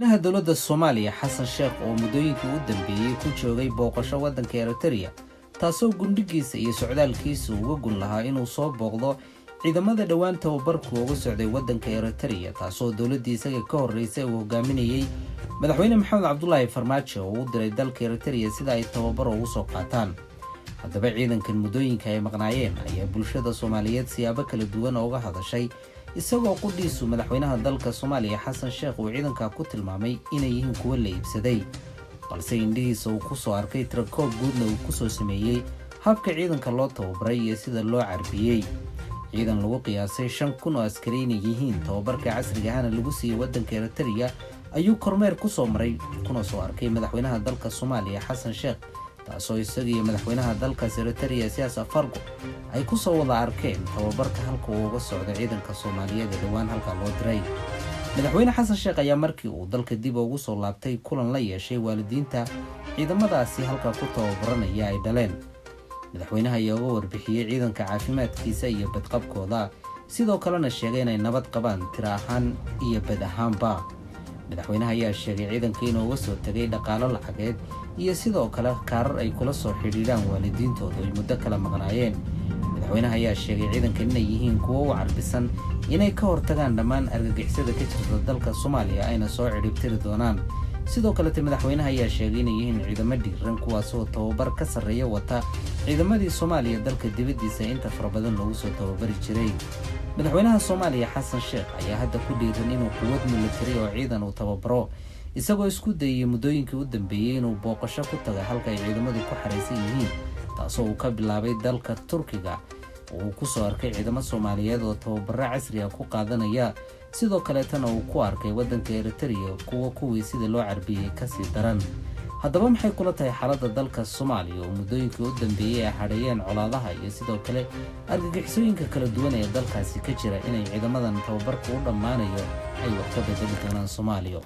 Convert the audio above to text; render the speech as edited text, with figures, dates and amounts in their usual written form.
madaxweynaha dowladda Soomaaliya Xasan Sheekh oo muddooyinkii u dambeeyay ku joogay booqasho waddanka Eritrea taasoo gundhigiisa iyo socdaalkiisa uga gun lahaa inuu soo booqdo ciidamada dhawaan tababarku uga socday waddanka Eritrea taasoo dowladdiisa ka horeysay uu hogaaminayay madaxweyne Maxamed Cabdullaahi Farmaajo oo u diray dalka Eritrea sida ay tababar ugu soo qaataan. haddaba ciidankan muddooyinka ay maqnaayeen ayaa bulshada Soomaaliyeed siyaabo kala duwan uga hadashay isagoo qudhiisu madaxweynaha dalka Soomaaliya Xasan Sheekh uu ciidanka ku tilmaamay inay yihiin kuwa la iibsaday balse indhihiisa uu ku soo arkay tirakoob guudna uu ku soo sameeyay habka ciidanka loo tababaray iyo sida loo carbiyay. ciidan lagu qiyaasay 5,000 oo askari inay yihiin tababarka casriga ahna lagu siiyay waddanka Eritrea ayuu kormeer ku soo maray kuna soo arkay madaxweynaha dalka Soomaaliya Xasan Sheekh taasoo isaga madaxweynaha dalka Eritrea Siyaas Afargo ay ku soo wada arkeen tababarka halka uu uga socdo ciidanka Soomaaliyeed ee dhawaan halka loo diray. madaxweyne Xasan Sheekh ayaa markii uu dalka dib ugu soo laabtay kulan la yeeshay waalidiinta ciidamadaasi halka ku tababaranaya ay dhaleen. madaxweynaha ayaa uga warbixiyay ciidanka caafimaadkiisa iyo badqabkooda sidoo kalena sheegay inay nabad qabaan tiro ahaan iyo bad ahaanba. madaxweynaha ayaa sheegay ciidanka inuu uga soo tagay dhaqaalo lacageed iyo sidoo kale kaarar ay kula soo xiriiraan waalidiintooda ay muddo kala maqnaayeen. madaxweynaha ayaa sheegay ciidanka inay yihiin kuwo u carbisan inay ka hortagaan dhammaan argagixisada ka jirta dalka Soomaaliya ayna soo ciribtiri doonaan. sidoo kale madaxweynaha ayaa sheegay inay yihiin ciidamo dhiiran kuwaas oo tababar ka sarreeya wata ciidamadii Soomaaliya dalka dibadiisa inta farabadan lagu soo tababari jiray. madaxweynaha Soomaaliya Xasan Sheekh ayaa hadda ku dhiiran inuu quwad militari oo ciidan u tababaro isagoo isku dayay muddooyinkii u dambeeyay inuu booqasho ku tago halka ay ciidamadu ku xareysan yihiin taasoo uu ka bilaabay dalka Turkiga oo uu ku soo arkay ciidamo Soomaaliyeed oo tababaro casri ah ku qaadanaya sidoo kale tan uu ku arkay waddanka Eritrea kuwii sida loo carbiyay ka sii daran. haddaba maxay kula tahay xaaladda dalka Soomaaliya oo muddooyinkii u dambeeyay ay xareeyeen colaadaha iyo sidoo kale argagixisooyinka kala duwan ee dalkaasi ka jira inay ciidamadan tababarka u dhammaanayo ay wax ka bedeli doonaan Soomaaliya.